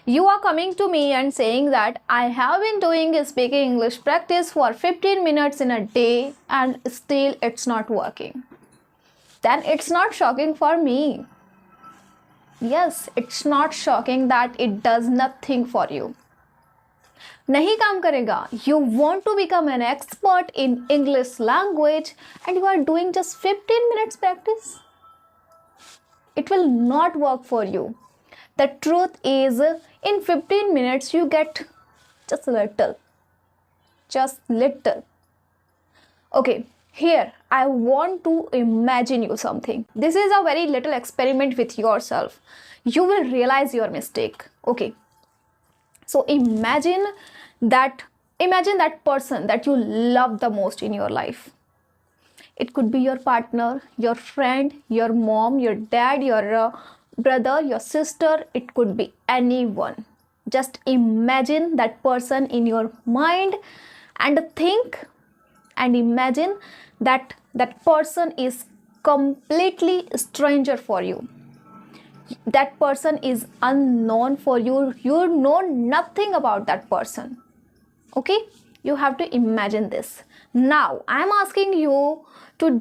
You are coming to me and saying that I have been doing speaking English practice for 15 minutes in a day and still it's not working. Then it's not shocking for me. Yes, it's not shocking that it does nothing for you. नहीं काम करेगा. You want to become an expert in English language and you are doing just 15 minutes practice. It will not work for you. The truth is, in 15 minutes you get just little. Just little. Okay, here I want to imagine you something. This is a very little experiment with yourself. You will realize your mistake. Okay. So imagine that person that you love the most in your life. It could be your partner, your friend, your mom, your dad, your brother, your sister. It could be anyone. Just imagine that person in your mind and think and imagine that that person is completely stranger for you. That person is unknown for you. You know nothing about that person. Okay, you have to imagine this. Now I am asking you to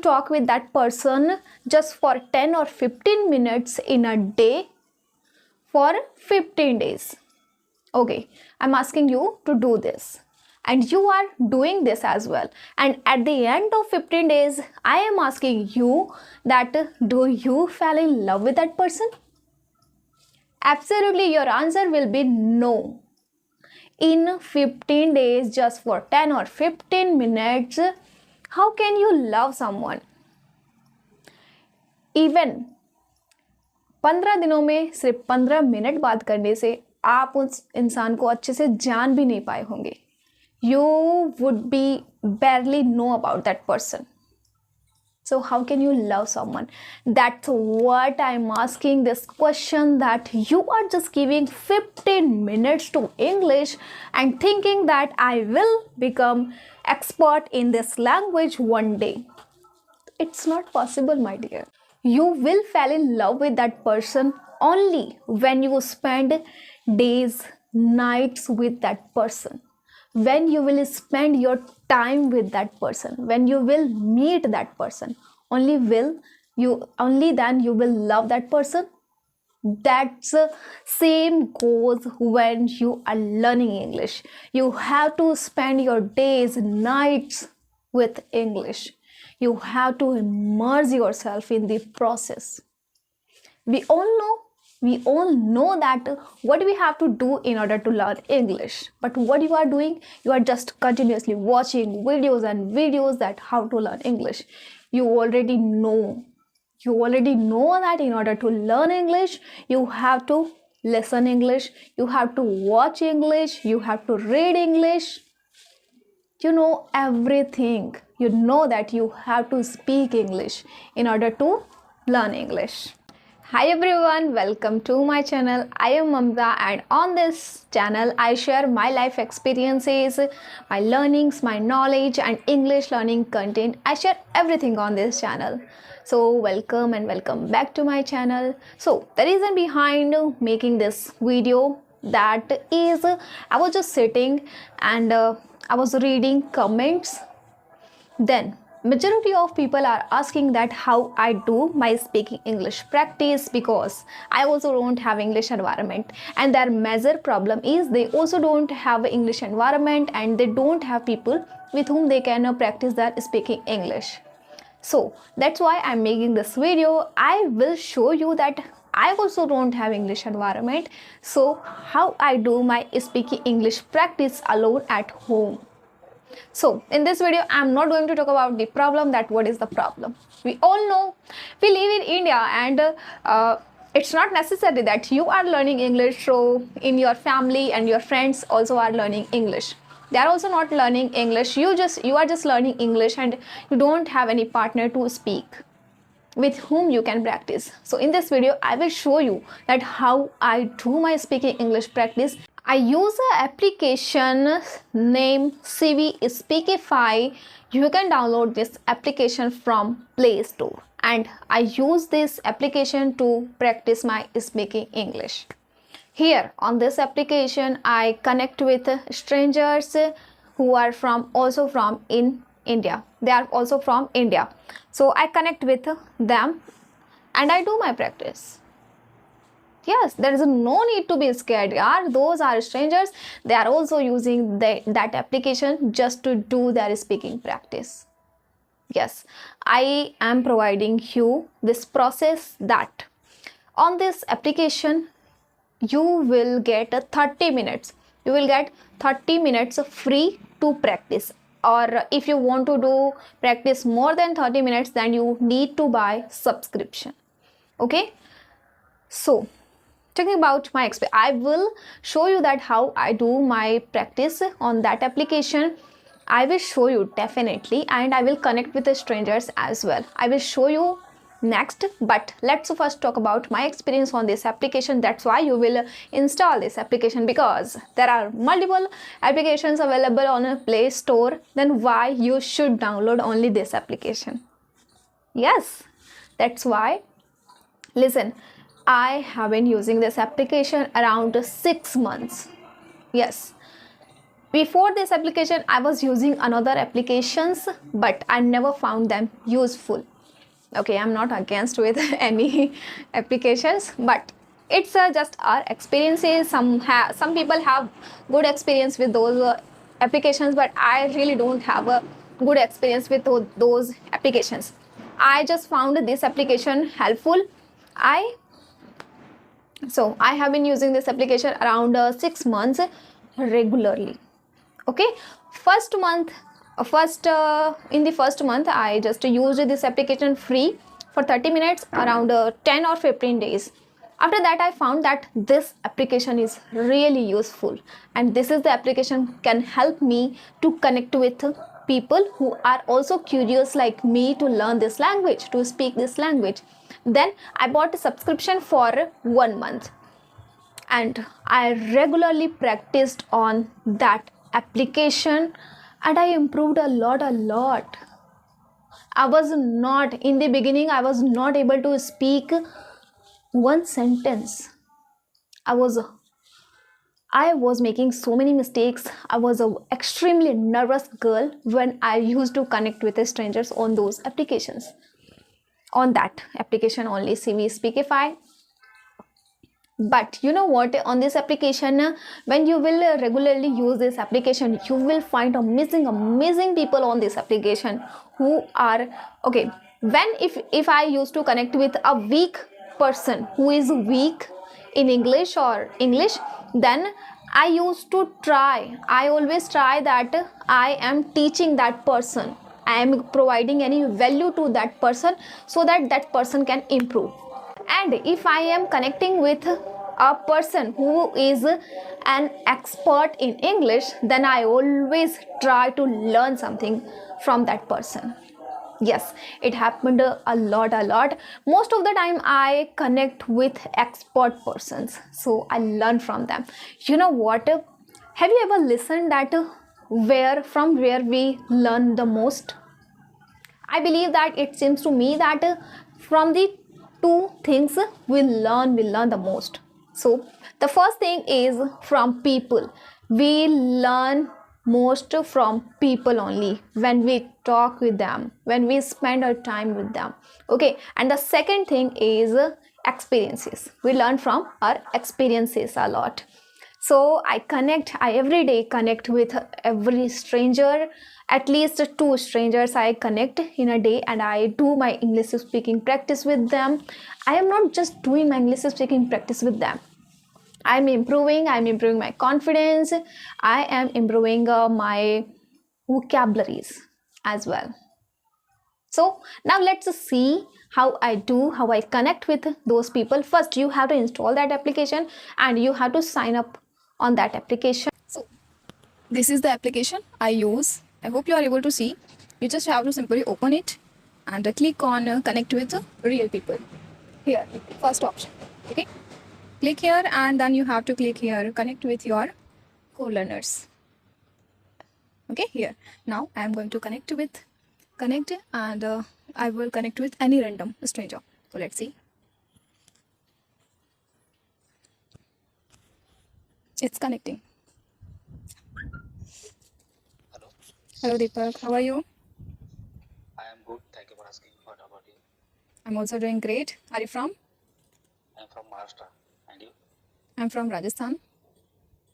talk with that person just for 10 or 15 minutes in a day for 15 days. Okay, I'm asking you to do this. And you are doing this as well. And at the end of 15 days, I am asking you that do you fall in love with that person? Absolutely, your answer will be no. In 15 days, just for 10 or 15 minutes, how can you love someone? Even 15 दिनों में सिर्फ 15 minute बात करने से आप उस इंसान को अच्छे से जान भी नहीं पाए होंगे. You would be barely know about that person. So how can you love someone? That's what I'm asking this question, that you are just giving 15 minutes to English and thinking that I will become expert in this language one day. It's not possible, my dear. You will fall in love with that person only when you spend days, nights with that person. When you will spend your time with that person, when you will meet that person, only then you will love that person. That's same goes when you are learning English. You have to spend your days, nights with English. You have to immerse yourself in the process. We all know that what we have to do in order to learn English. But what you are doing, you are just continuously watching videos and videos that how to learn English. You already know that in order to learn English, you have to listen English, you have to watch English, you have to read English. You know everything. You know that you have to speak English in order to learn English. Hi everyone, welcome to my channel. I am Mamta, and on this channel I share my life experiences, my learnings, my knowledge and English learning content. I share everything on this channel. So welcome and welcome back to my channel. So the reason behind making this video, that is I was just sitting and I was reading comments. Then majority of people are asking that how I do my speaking English practice, because I also don't have English environment, and their major problem is they also don't have English environment and they don't have people with whom they can practice their speaking English. So that's why I'm making this video. I will show you that I also don't have English environment, so how I do my speaking English practice alone at home. So in this video, I'm not going to talk about the problem, that what is the problem. We all know we live in India, and it's not necessary that you are learning English, so in your family and your friends also are learning English. They are also not learning English. You are just learning English and you don't have any partner to speak with whom you can practice. So in this video, I will show you that how I do my speaking English practice. I use an application named CV Speakify. You can download this application from Play Store, and I use this application to practice my speaking English. Here on this application, I connect with strangers who are also from in India. They are also from India. So I connect with them and I do my practice. Yes, there is no need to be scared. Yeah, those are strangers. They are also using that application just to do their speaking practice. Yes, I am providing you this process that on this application you will get 30 minutes. You will get 30 minutes free to practice. Or if you want to do practice more than 30 minutes, then you need to buy subscription. Okay, so talking about my experience, I will show you that how I do my practice on that application. I will show you definitely, and I will connect with the strangers as well. I will show you next, but let's first talk about my experience on this application. That's why you will install this application, because there are multiple applications available on a Play Store. Then why you should download only this application? Yes, that's why. Listen, I have been using this application around 6 months. Yes, before this application I was using another applications, but I never found them useful. Okay, I'm not against with any applications, but it's just our experiences. Some people have good experience with those applications, but I really don't have a good experience with those applications. I just found this application helpful. I have been using this application around 6 months regularly. Okay, in the first month I just used this application free for 30 minutes around 10 or 15 days. After that I found that this application is really useful, and this is the application can help me to connect with people who are also curious like me to learn this language, to speak this language. Then I bought a subscription for 1 month, and I regularly practiced on that application, and I improved a lot. In the beginning I was not able to speak one sentence. I was making so many mistakes. I was an extremely nervous girl when I used to connect with strangers on those applications. On that application only, CV Speakify. But you know what, on this application, when you will regularly use this application, you will find amazing people on this application who are okay. When if I used to connect with a weak person who is weak in English, then I always try that I am teaching that person, I am providing any value to that person, so that person can improve. And if I am connecting with a person who is an expert in English, then I always try to learn something from that person. Yes, it happened a lot. Most of the time I connect with expert persons, so I learn from them. You know what, have you ever listened that from where we learn the most? I believe that it seems to me that from the two things we learn the most. So the first thing is from people. We learn most from people only, when we talk with them, when we spend our time with them. Okay, and the second thing is experiences. We learn from our experiences a lot. So I every day connect with every stranger. At least 2 strangers I connect in a day, and I do my English speaking practice with them. I am not just doing my English speaking practice with them. I'm improving my confidence. I am improving my vocabularies as well. So now let's see how I connect with those people. First, you have to install that application and you have to sign up on that application. So this is the application I use. I hope you are able to see. You just have to simply open it and click on connect with real people. Here, first option. Okay, click here, and then you have to click here connect with your co-learners. Okay, here now I am going to connect, and I will connect with any random stranger. So let's see. It's connecting. Hello, Hello, Deepak. How are you? I am good. Thank you for asking. What about you? I'm also doing great. Are you from? I am from Maharashtra. And you? I'm from Rajasthan.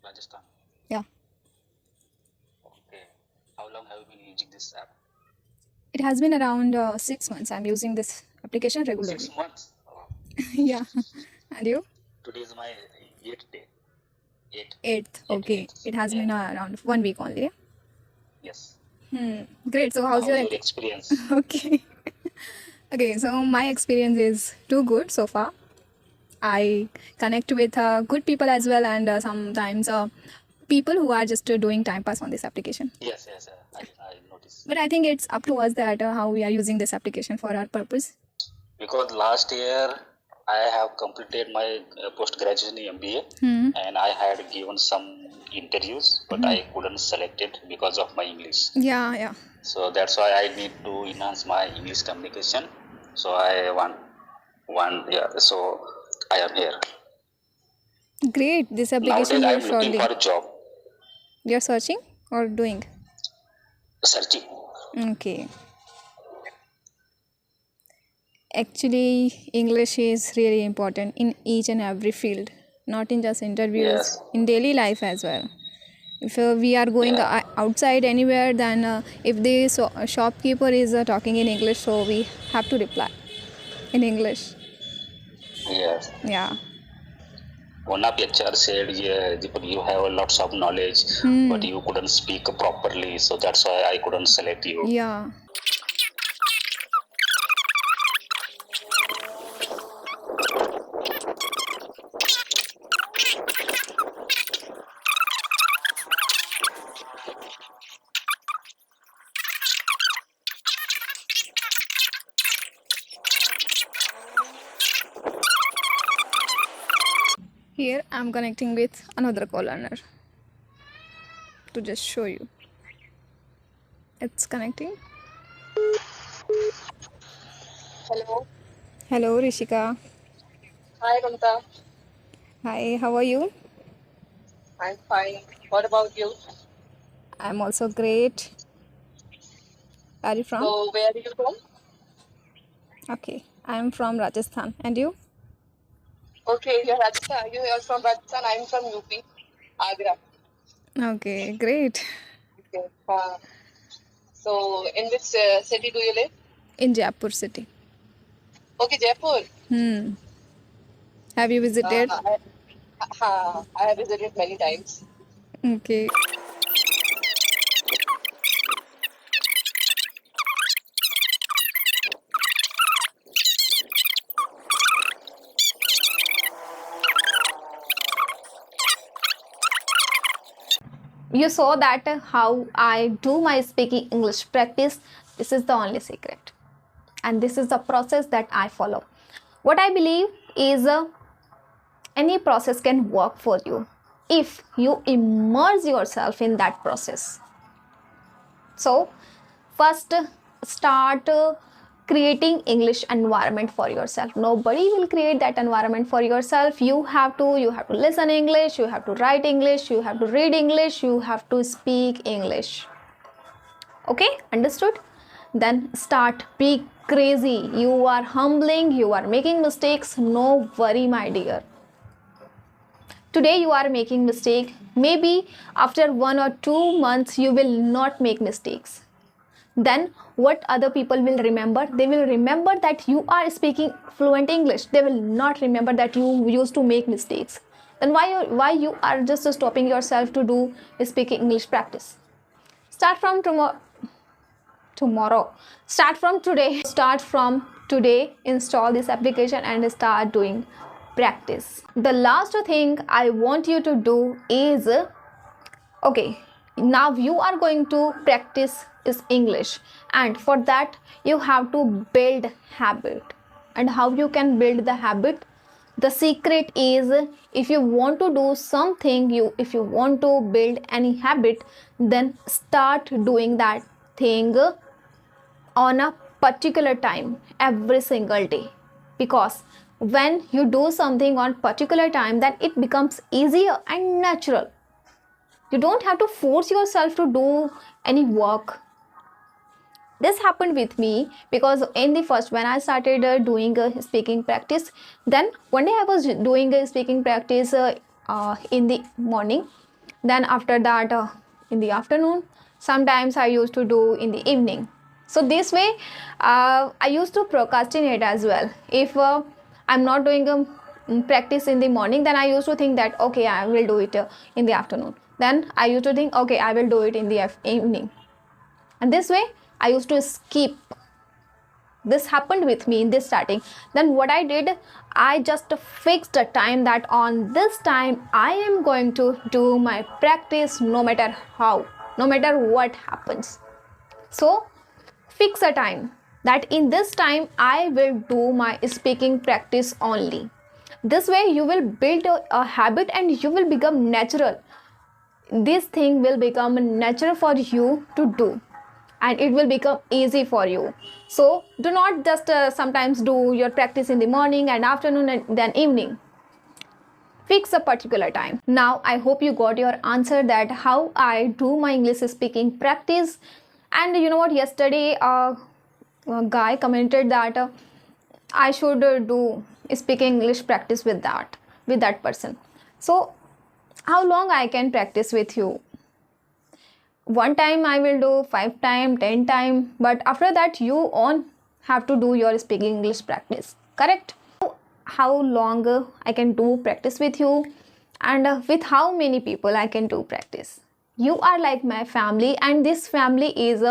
Rajasthan. Yeah. Okay. How long have you been using this app? It has been around 6 months. I'm using this application regularly. 6 months. Oh, Yeah. And you? today is my 8th day. 8. Eighth. 8. Okay. 8th. It has Yeah. been around 1 week only. Yes. Great. So, how's How's your your experience? Okay. Okay. So, my experience is too good so far. I connect with good people as well, and sometimes people who are just doing time pass on this application. Yes, yes. I noticed. But I think it's up to us that how we are using this application for our purpose. Because last year I have completed my post-graduation in MBA and I had given some interviews, but I couldn't select it because of my English. Yeah, yeah. So that's why I need to enhance my English communication. So I want one, yeah. So I am here. Great. This application Nowadays I will am looking surely. for a job, You're searching or doing? searching. Okay. Actually, English is really important in each and every field, not in just interviews, Yes, in daily life as well. If we are going yeah, outside anywhere, then if the shopkeeper is talking in English, so we have to reply in English. yes. Yeah. One of the HR said, yeah, Deepak, you have lots of knowledge, but you couldn't speak properly, so that's why I couldn't select you. Yeah. Here I'm connecting with another call learner to just show you. It's connecting. Hello. Hello, Rishika. Hi, Mamta. Hi, how are you? I'm fine. What about you? I'm also great. Are you from? So, where are you from? Okay, I'm from Rajasthan. And you? Okay, you're Rajasthan. You're from Rajasthan. I'm from UP, Agra. Okay, great. Okay. So, in which city do you live? In Jaipur city. Okay, Jaipur. Have you visited? I have visited many times. Okay. You saw that how I do my speaking English practice. This is the only secret. And this is the process that I follow. What I believe is any process can work for you if you immerse yourself in that process. So, first start creating English environment for yourself. Nobody will create that environment for yourself. You have to listen English, you have to write English, you have to read English, you have to speak English. Okay, understood? Then start. Be crazy. You are humbling, you are making mistakes. No worry, my dear. Today you are making mistake. Maybe after 1 or 2 months you will not make mistakes. Then what other people will remember? They will remember that you are speaking fluent English. They will not remember that you used to make mistakes. Then why you are just stopping yourself to do speaking English practice? Start from tomorrow. Start from today. Start from today. Install this application and start doing practice. The last thing I want you to do is okay, now you are going to practice is English, and for that you have to build habit. And how you can build the habit? The secret is, if you want to do something, if you want to build any habit, then start doing that thing on a particular time every single day. Because when you do something on particular time, then it becomes easier and natural. You don't have to force yourself to do any work. This happened with me because in the first, when I started doing speaking practice, then one day I was doing speaking practice in the morning, then after that in the afternoon, sometimes I used to do in the evening. So this way I used to procrastinate as well. If I'm not doing practice in the morning, then I used to think that okay, I will do it in the afternoon. Then I used to think okay, I will do it in the evening, and this way I used to skip. This happened with me in this starting. Then what I did, I just fixed a time that on this time I am going to do my practice, no matter how, no matter what happens. So fix a time that in this time I will do my speaking practice only. This way you will build a habit and you will become natural. This thing will become natural for you to do, and it will become easy for you. So do not just sometimes do your practice in the morning and afternoon and then evening. Fix a particular time. Now I hope you got your answer that how I do my English speaking practice. And you know what, yesterday a guy commented that I should do speaking English practice with that person. So how long I can practice with you? One time I will do 5 time, 10 time, but after that you on have to do your speaking English practice, correct? How long I can do practice with you, and with how many people I can do practice? You are like my family, and this family is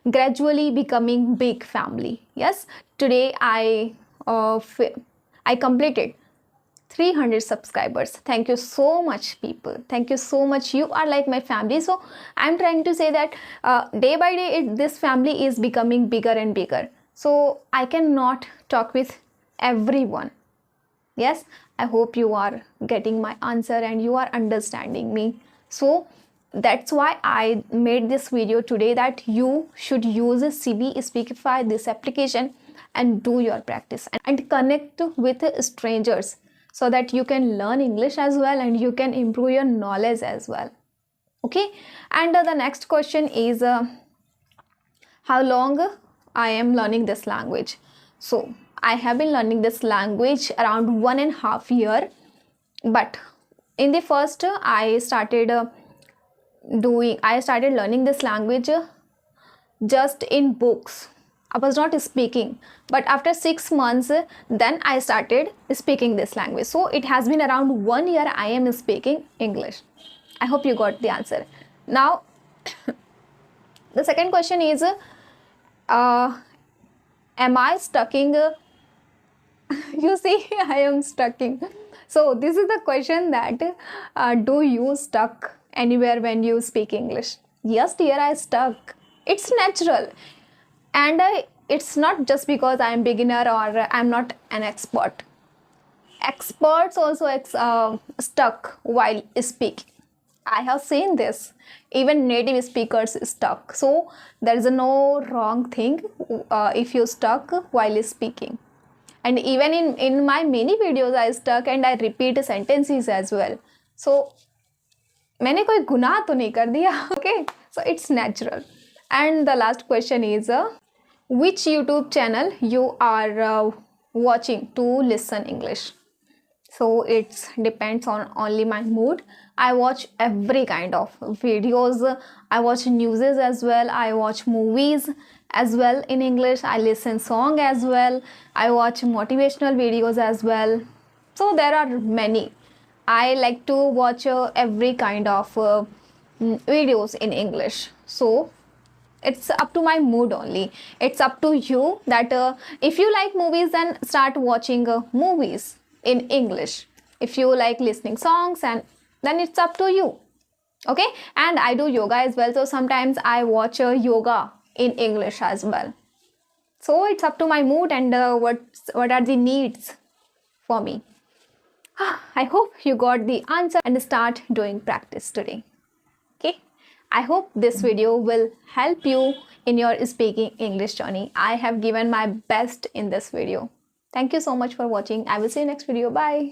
gradually becoming big family. Yes, today I completed 300 subscribers. Thank you so much, people. Thank you so much. You are like my family. So I'm trying to say that day by day this family is becoming bigger and bigger. So I cannot talk with everyone. Yes, I hope you are getting my answer and you are understanding me. So that's why I made this video today, that you should use CB Speakify, this application, and do your practice and connect with strangers, so that you can learn English as well and you can improve your knowledge as well. Okay, and the next question is how long I am learning this language. So I have been learning this language around 1.5 years, but in the first I started learning this language just in books. I was not speaking, but after 6 months, then I started speaking this language. So it has been around 1 year I am speaking English. I hope you got the answer. Now, the second question is, am I stucking? You see, I am stucking. So this is the question that, do you stuck anywhere when you speak English? Yes, dear, I stuck. It's natural. And it's not just because I'm beginner or I'm not an expert. Experts also stuck while speaking. I have seen this. Even native speakers stuck. So there is no wrong thing if you stuck while speaking. And even in my many videos I stuck and I repeat sentences as well. So मैंने कोई गुनाह तो नहीं कर दिया. Okay, so it's natural. And the last question is, which YouTube channel you are watching to listen English? So it depends on only my mood. I watch every kind of videos. I watch news as well. I watch movies as well in English. I listen song as well. I watch motivational videos as well. So there are many. I like to watch every kind of videos in English. So it's up to my mood only. It's up to you that if you like movies, then start watching movies in English. If you like listening songs, and then it's up to you. Okay, and I do yoga as well, so sometimes I watch yoga in English as well. So it's up to my mood and what are the needs for me. I hope you got the answer and start doing practice today. Okay, I hope this video will help you in your speaking English journey. I have given my best in this video. Thank you so much for watching. I will see you next video. Bye.